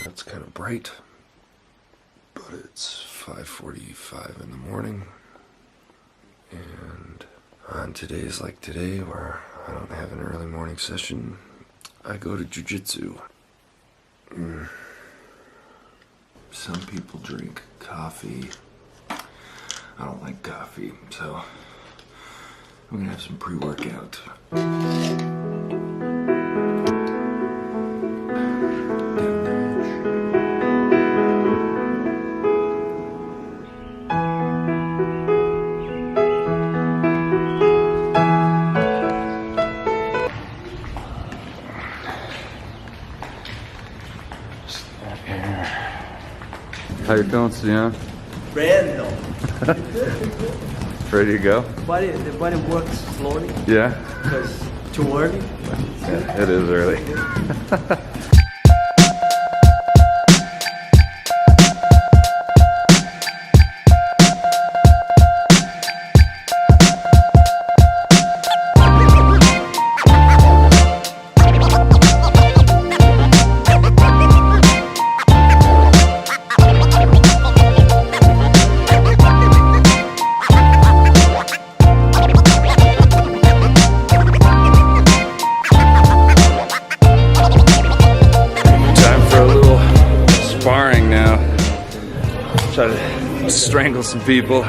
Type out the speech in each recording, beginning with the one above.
It's kind of bright, but it's 5:45 in the morning, and on today's like today where I don't have an early morning session, I go to jiu-jitsu. Some people drink coffee. I don't like coffee, so I'm gonna have some pre-workout. How you feeling, Sienna? Random. Ready to go? The body works slowly. Yeah? Because too early. Yeah, it is early. Try to strangle some people.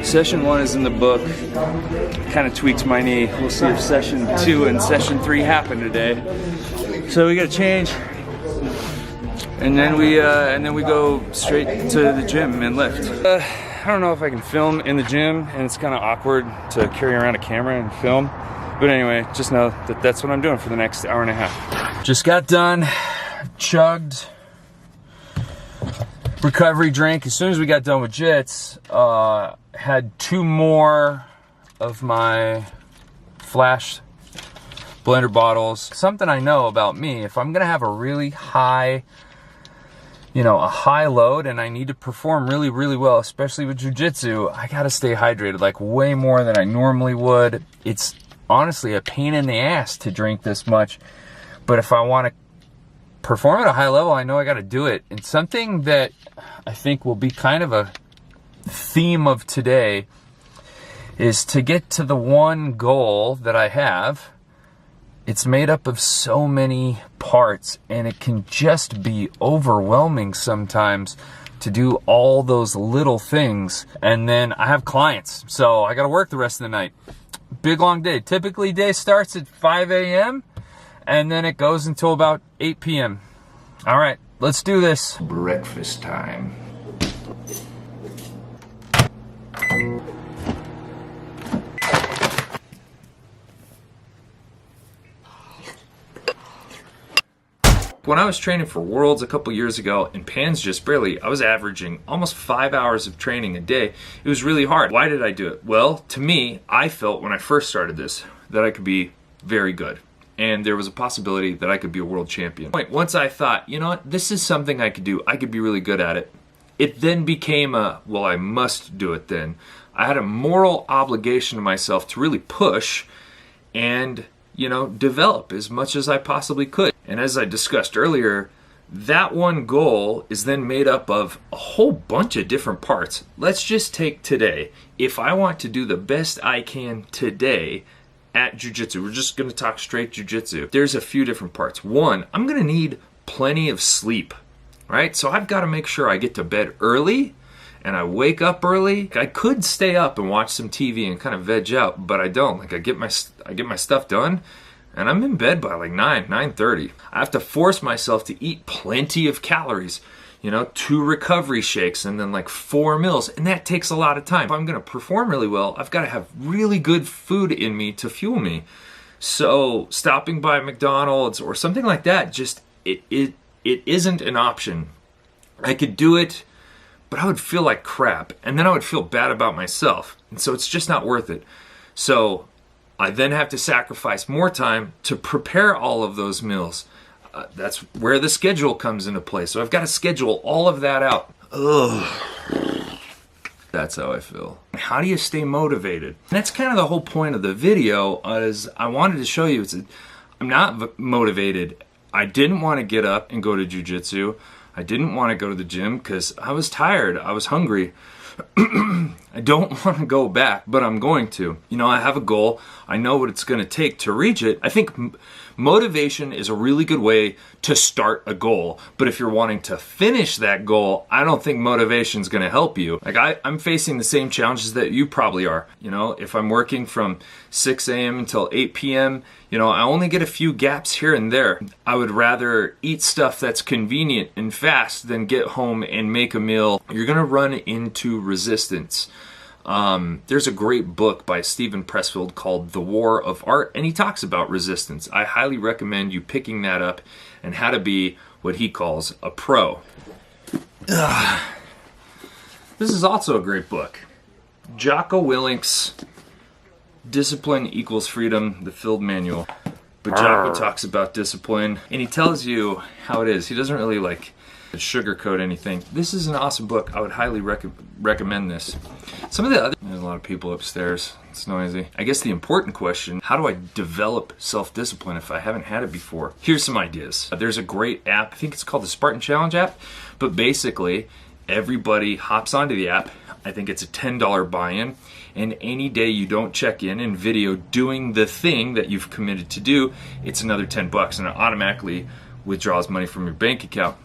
Session 1 is in the book. Kind of tweaks my knee. We'll see if session 2 and session 3 happen today. So we gotta change, and then we go straight to the gym and lift. I don't know if I can film in the gym, and it's kind of awkward to carry around a camera and film. But anyway, just know that that's what I'm doing for the next hour and a half. Just got done, chugged recovery drink. As soon as we got done with jits, had 2 more of my Flash blender bottles. Something I know about me, if I'm gonna have a really high, a high load and I need to perform really, really well, especially with jiu-jitsu, I gotta stay hydrated, like way more than I normally would. It's honestly a pain in the ass to drink this much, but if I wanna perform at a high level, I know I gotta do it. And something that I think will be kind of a theme of today is to get to the one goal that I have. It's made up of so many parts, and it can just be overwhelming sometimes to do all those little things. And then I have clients, so I gotta work the rest of the night. Big long day. Typically day starts at 5 a.m. and then it goes until about 8 p.m. All right, let's do this. Breakfast time. When I was training for Worlds a couple years ago, and Pans just barely, I was averaging almost 5 hours of training a day. It was really hard. Why did I do it? Well, to me, I felt when I first started this that I could be very good. And there was a possibility that I could be a world champion. Once I thought, you know what, this is something I could do. I could be really good at it. It then became a, well, I must do it then. I had a moral obligation to myself to really push and, develop as much as I possibly could. And as I discussed earlier, that one goal is then made up of a whole bunch of different parts. Let's just take today. If I want to do the best I can today at jiu-jitsu, we're just going to talk straight jiu-jitsu. There's a few different parts. One, I'm going to need plenty of sleep, right? So I've got to make sure I get to bed early and I wake up early. I could stay up and watch some TV and kind of veg out, but I don't. Like I get my stuff done, and I'm in bed by like 9:30. I have to force myself to eat plenty of calories. you know, 2 recovery shakes, and then like 4 meals. And that takes a lot of time. If I'm going to perform really well, I've got to have really good food in me to fuel me. So stopping by McDonald's or something like that, just it isn't an option. I could do it, but I would feel like crap, and then I would feel bad about myself. And so it's just not worth it. So I then have to sacrifice more time to prepare all of those meals. That's where the schedule comes into play. So I've got to schedule all of that out. Ugh. That's how I feel. How do you stay motivated? And that's kind of the whole point of the video, is I wanted to show you I'm not motivated. I didn't want to get up and go to jiu-jitsu. I didn't want to go to the gym because I was tired. I was hungry. I don't want to go back, but I'm going to. You know, I have a goal. I know what it's going to take to reach it. I think motivation is a really good way to start a goal. But if you're wanting to finish that goal, I don't think motivation is going to help you. Like I'm facing the same challenges that you probably are. You know, if I'm working from 6 a.m. until 8 p.m., you know, I only get a few gaps here and there. I would rather eat stuff that's convenient and fast than get home and make a meal. You're going to run into resistance. There's a great book by Steven Pressfield called The War of Art, and he talks about resistance. I highly recommend you picking that up and how to be what he calls a pro. This is also a great book. Jocko Willink's Discipline Equals Freedom, the Field Manual. But Jocko talks about discipline, and he tells you how it is. He doesn't really like sugarcoat anything. This is an awesome book. I would highly recommend this. Some of the other... There's a lot of people upstairs. It's noisy. I guess the important question, how do I develop self-discipline if I haven't had it before? Here's some ideas. There's a great app. I think it's called the Spartan Challenge app. But basically, everybody hops onto the app. I think it's a $10 buy-in. And any day you don't check in and video doing the thing that you've committed to do, it's another $10, and it automatically withdraws money from your bank account.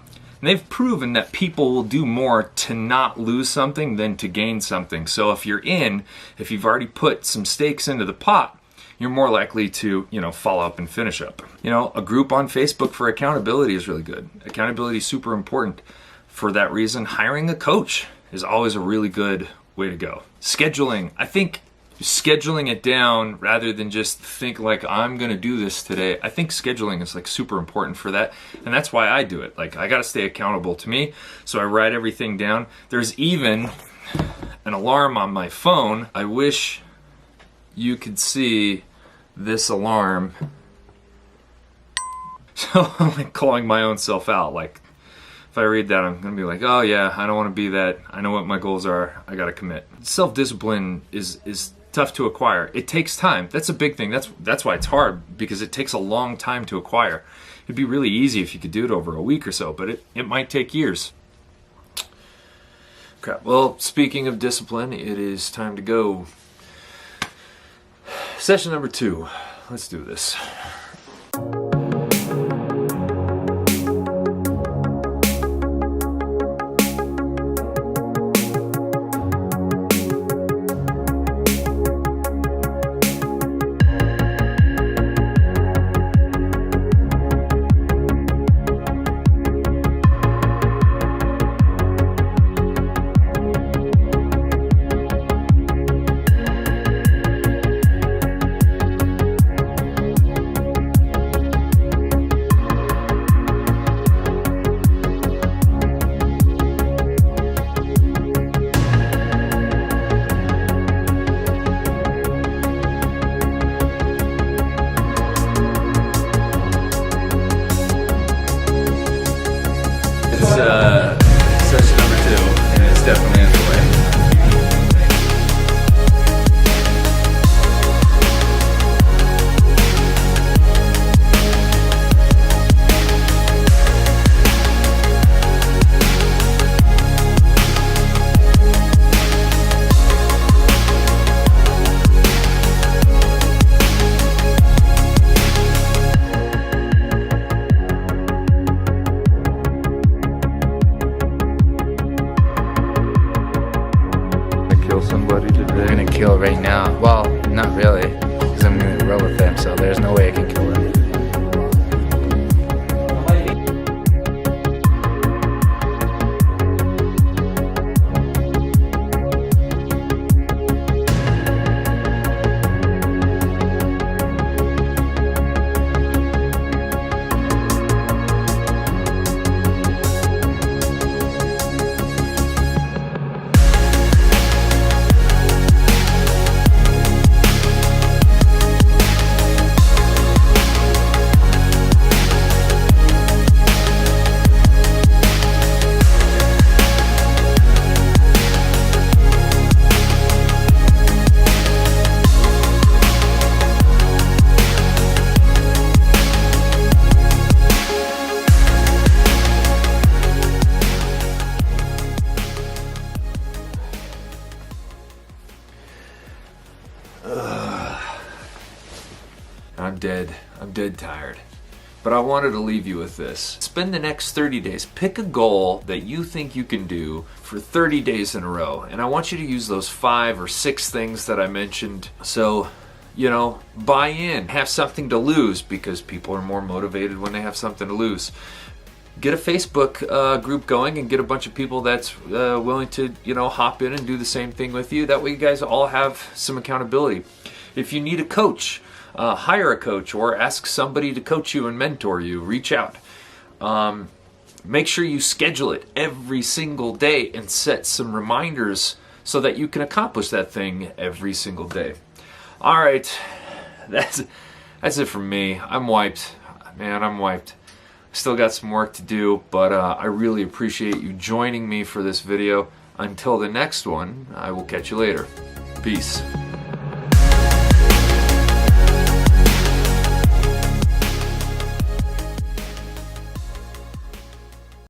And they've proven that people will do more to not lose something than to gain something. So if if you've already put some stakes into the pot, you're more likely to, you know, follow up and finish up. You know, a group on Facebook for accountability is really good. Accountability is super important. For that reason, hiring a coach is always a really good way to go. Scheduling. I think scheduling it down rather than just think like I'm gonna do this today. I think scheduling is like super important for that, and that's why I do it. Like I gotta stay accountable to me, so I write everything down. There's even an alarm on my phone. I wish you could see this alarm. So I'm like calling my own self out. Like if I read that, I'm gonna be like, oh yeah, I don't want to be that. I know what my goals are. I gotta commit. Self-discipline is tough to acquire. It takes time. That's a big thing. That's why it's hard, because it takes a long time to acquire. It'd be really easy if you could do it over a week or so, but it might take years. Crap. Well, speaking of discipline, it is time to go. Session number 2. Let's do this. Session number 2, and it's definitely underway. Somebody today. I'm gonna kill right now. Well, not really, because I'm gonna roll with them, so there's no way I can kill him. dead tired. But I wanted to leave you with this. Spend the next 30 days. Pick a goal that you think you can do for 30 days in a row. And I want you to use those 5 or 6 things that I mentioned. So, you know, buy in. Have something to lose, because people are more motivated when they have something to lose. Get a Facebook group going and get a bunch of people that's willing to, you know, hop in and do the same thing with you. That way you guys all have some accountability. If you need a coach, hire a coach or ask somebody to coach you and mentor you. Reach out. Make sure you schedule it every single day and set some reminders so that you can accomplish that thing every single day. All right, that's it from me. I'm wiped, man. I'm wiped. Still got some work to do, but I really appreciate you joining me for this video. Until the next one, I will catch you later. Peace.